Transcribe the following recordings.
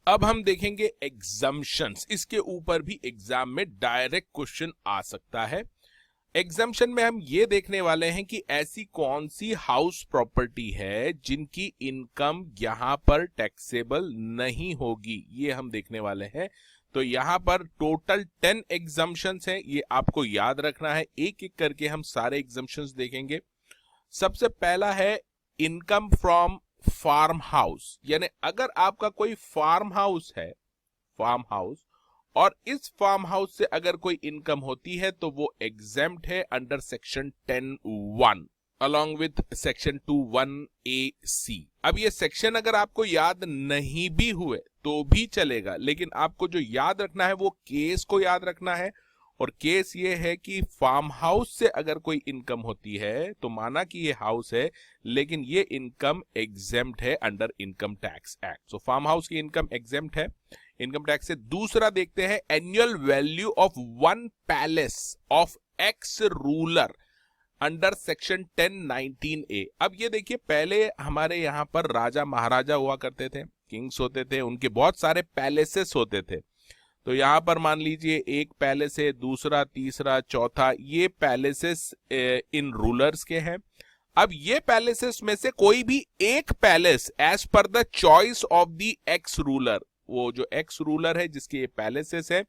अब हम देखेंगे एग्जम्पशंस। इसके ऊपर भी एग्जाम में डायरेक्ट क्वेश्चन आ सकता है। एग्जम्पशन में हम ये देखने वाले हैं कि ऐसी कौन सी हाउस प्रॉपर्टी है जिनकी इनकम यहां पर टैक्सेबल नहीं होगी, ये हम देखने वाले हैं। तो यहां पर टोटल 10 एग्जम्पशंस हैं, ये आपको याद रखना है। एक एक करके हम सारे एग्जम्पशंस देखेंगे। सबसे पहला है इनकम फ्रॉम फार्म हाउस, यानी अगर आपका कोई फार्म हाउस है, फार्म हाउस, और इस फार्म हाउस से अगर कोई इनकम होती है तो वो एग्जेम्प्ट है under section 10(1) along with section 21AC। अब ये सेक्शन अगर आपको याद नहीं भी हुए तो भी चलेगा, लेकिन आपको जो याद रखना है वो केस को याद रखना है। और केस ये है कि फार्म हाउस से अगर कोई इनकम होती है तो माना कि ये हाउस है लेकिन ये इनकम एग्जेम्प्ट है अंडर इनकम टैक्स एक्ट। सो फार्म हाउस की इनकम एग्जेम्प्ट है इनकम टैक्स से। दूसरा देखते हैं annual value of 1 palace of ex ruler under section 10(19)A। अब ये देखिए, पहले हमारे यहाँ पर राजा महाराजा हुआ करते थे, किंग्स होते थे, उनके बहुत सारे पैलेसेस होते थे। तो यहाँ पर मान लीजिए एक पैलेस है, दूसरा, तीसरा, चौथा, ये पैलेसेस इन रूलर्स के हैं। अब ये पैलेसेस में से कोई भी एक palace as per the choice of the ex ruler, वो जो एक्स रूलर है जिसके ये पैलेसेस है,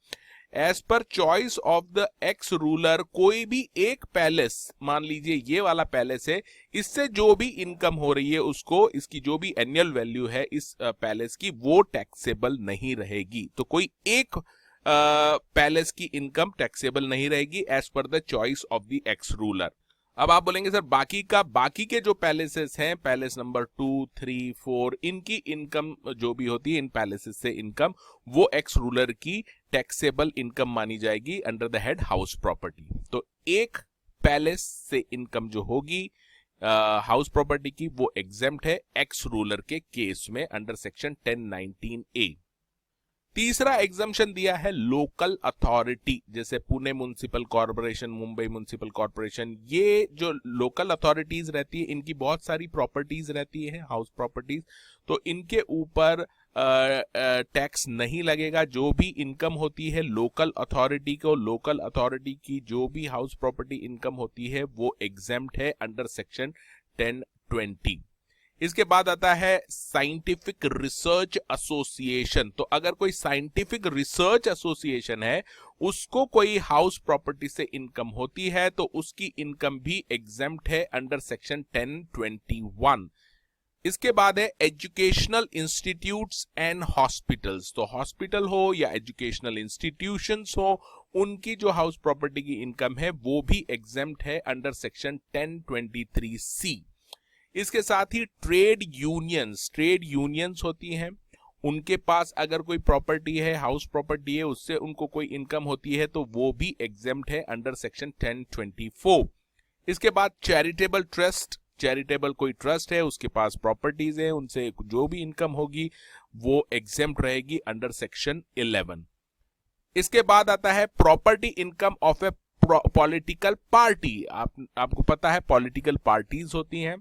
as per choice of the ex ruler कोई भी एक पैलेस, मान लीजिए ये वाला पैलेस है, इससे जो भी इनकम हो रही है उसको, इसकी जो भी एनुअल वैल्यू है इस पैलेस की, वो टैक्सेबल नहीं रहेगी। तो कोई एक पैलेस की इनकम टैक्सेबल नहीं रहेगी as per the choice of the ex ruler. अब आप बोलेंगे सर बाकी के जो पैलेसेस हैं, पैलेस नंबर 2, 3, 4, इनकी इनकम जो भी होती है, इन पैलेसेस से इनकम, वो एक्स रूलर की टैक्सेबल इनकम मानी जाएगी under the head house property. तो एक पैलेस से इनकम जो होगी हाउस प्रॉपर्टी की, वो एग्जेम्प्ट है एक्स रूलर के केस में अंडर सेक्शन 10(19)A। तीसरा एग्जम्पशन दिया है लोकल अथॉरिटी, जैसे Pune municipal corporation, Mumbai municipal corporation, ये जो लोकल अथॉरिटीज रहती है इनकी बहुत सारी प्रॉपर्टीज रहती है, हाउस प्रॉपर्टीज, तो इनके ऊपर टैक्स नहीं लगेगा। जो भी इनकम होती है लोकल अथॉरिटी को, लोकल अथॉरिटी की जो भी हाउस प्रॉपर्टी इनकम होती है वो एग्जेम्प्ट है अंडर सेक्शन 10(20). इसके बाद आता है साइंटिफिक रिसर्च एसोसिएशन। तो अगर कोई साइंटिफिक रिसर्च एसोसिएशन है, उसको कोई हाउस प्रॉपर्टी से इनकम होती है तो उसकी इनकम भी एग्जेम्प्ट है अंडर सेक्शन 10(21). इसके बाद है एजुकेशनल इंस्टीट्यूट्स एंड हॉस्पिटल्स। तो हॉस्पिटल हो या एजुकेशनल इंस्टीट्यूशंस हो, उनकी जो हाउस प्रॉपर्टी की इनकम है वो भी एग्जेम्प्ट है अंडर सेक्शन 10(23)C। इसके साथ ही ट्रेड यूनियंस होती हैं, उनके पास अगर कोई प्रॉपर्टी है, हाउस प्रॉपर्टी है, उससे उनको कोई इनकम होती है तो वो भी एग्जेम्प्ट है अंडर सेक्शन 10(24). इसके बाद चैरिटेबल ट्रस्ट, चैरिटेबल कोई ट्रस्ट है, उसके पास प्रॉपर्टीज है, उनसे जो भी इनकम होगी वो एग्जेम्प्ट रहेगी अंडर सेक्शन 11। इसके बाद आता है property income of A political party. आपको पता है पॉलिटिकल पार्टीज होती हैं,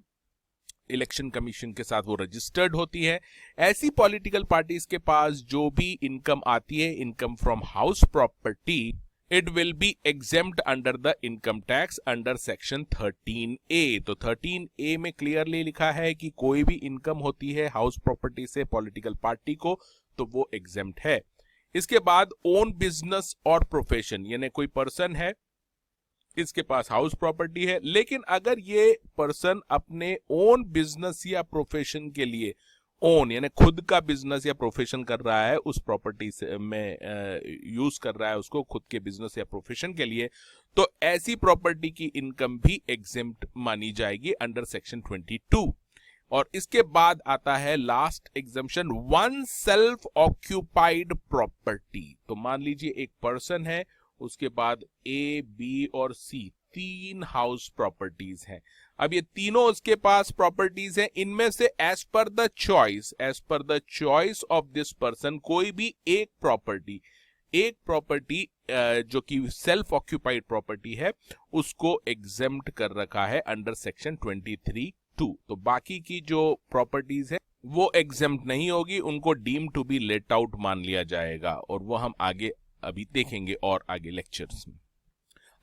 इलेक्शन कमीशन के साथ वो रजिस्टर्ड होती है। ऐसी पॉलिटिकल पार्टीज के पास जो भी इनकम आती है, income from house property, it will be exempt under the income tax under section 13(A). तो 13(A) में क्लियरली लिखा है कि कोई भी इनकम होती है हाउस प्रॉपर्टी से पॉलिटिकल पार्टी को तो वो एग्जेम्प्ट है। इसके बाद ओन बिजनेस और प्रोफेशन, यानी कोई पर्सन है, इसके पास हाउस प्रॉपर्टी है, लेकिन अगर ये पर्सन अपने ओन बिजनेस या प्रोफेशन के लिए, ओन यानी खुद का बिजनेस या प्रोफेशन कर रहा है, उस प्रॉपर्टी से में यूज कर रहा है उसको खुद के बिजनेस या प्रोफेशन के लिए, तो ऐसी प्रॉपर्टी की इनकम भी एग्जेम्प्ट मानी जाएगी अंडर सेक्शन 22। और इसके बाद आता है last exemption, one self occupied property. तो मान लीजिए एक पर्सन है, उसके बाद A, B और C 3 हाउस प्रॉपर्टीज हैं। अब ये तीनों उसके पास प्रॉपर्टीज हैं, इनमें से as per the choice of this person कोई भी एक प्रॉपर्टी जो कि सेल्फ ऑक्यूपाइड प्रॉपर्टी है उसको एग्जेम्प्ट कर रखा है अंडर सेक्शन 23(2). तो बाकी की जो प्रॉपर्टीज है वो एग्जेम्प्ट नहीं होगी, उनको deem to be let out मान लिया जाएगा, और वो हम आगे अभी देखेंगे और आगे लेक्चर्स में।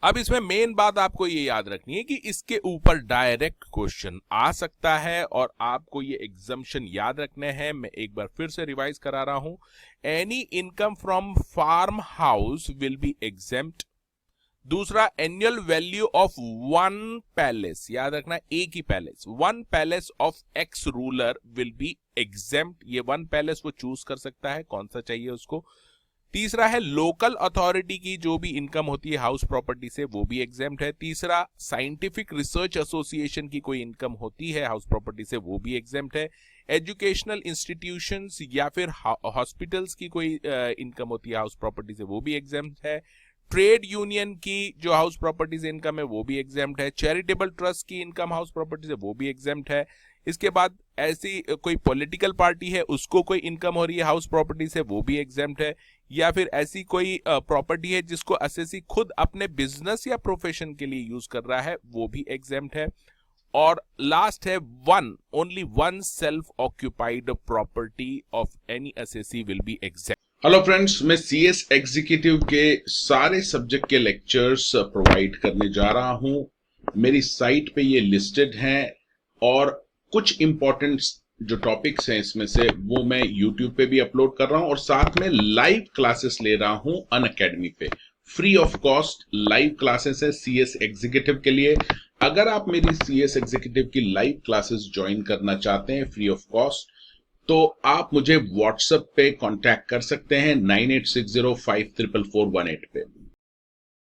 अब इसमें मेन बात आपको ये याद रखनी है कि इसके ऊपर डायरेक्ट क्वेश्चन आ सकता है, और आपको ये एग्जम्पशन याद रखने हैं। मैं एक बार फिर से रिवाइज करा रहा हूं। Any income from farm house will be exempt. दूसरा, annual value of one palace, याद रखना एक ही palace, one palace of ex ruler will be exempt. ये वन पैलेस वो चूज कर सकता है कौन सा चाहिए उसको। तीसरा है लोकल अथॉरिटी की जो भी इनकम होती है हाउस प्रॉपर्टी से, वो भी एग्जेम्प्ट है। तीसरा, साइंटिफिक रिसर्च एसोसिएशन की कोई इनकम होती है हाउस प्रॉपर्टी से, वो भी एग्जेम्प्ट है। एजुकेशनल इंस्टीट्यूशंस या फिर हॉस्पिटल्स की कोई इनकम होती है हाउस प्रॉपर्टी से, वो भी एग्जेम्प्ट है। ट्रेड यूनियन की जो हाउस प्रॉपर्टी से इनकम है वो भी एग्जेम्प्ट है। चैरिटेबल ट्रस्ट की इनकम हाउस प्रॉपर्टी से वो भी एग्जेम्प्ट है। इसके बाद ऐसी कोई पॉलिटिकल पार्टी है उसको कोई इनकम हो रही है हाउस प्रॉपर्टी से, वो भी एग्जेम्प्ट है। या फिर ऐसी कोई प्रॉपर्टी है जिसको असेसी खुद अपने बिजनेस या प्रोफेशन के लिए यूज कर रहा है, वो भी एग्जेम्प्ट है। और लास्ट है only one self occupied property of any assessee will be exempt. Hello friends, मैं सीएस एग्जीक्यूटिव के सारे सब्जेक्ट के लेक्चर्स प्रोवाइड करने जा रहा हूं। मेरी साइट पे ये लिस्टेड हैं, और कुछ इंपॉर्टेंट जो टॉपिक्स हैं इसमें से वो मैं यूट्यूब पे भी अपलोड कर रहा हूं, और साथ में लाइव क्लासेस ले रहा हूं अनअकैडमी पे। Free of cost live classes है सीएस एग्जीक्यूटिव के लिए। अगर आप मेरी सीएस एग्जीक्यूटिव की लाइव क्लासेस ज्वाइन करना चाहते हैं फ्री ऑफ कॉस्ट, तो आप मुझे व्हाट्सएप पे कांटेक्ट कर सकते हैं 9860544418 पे।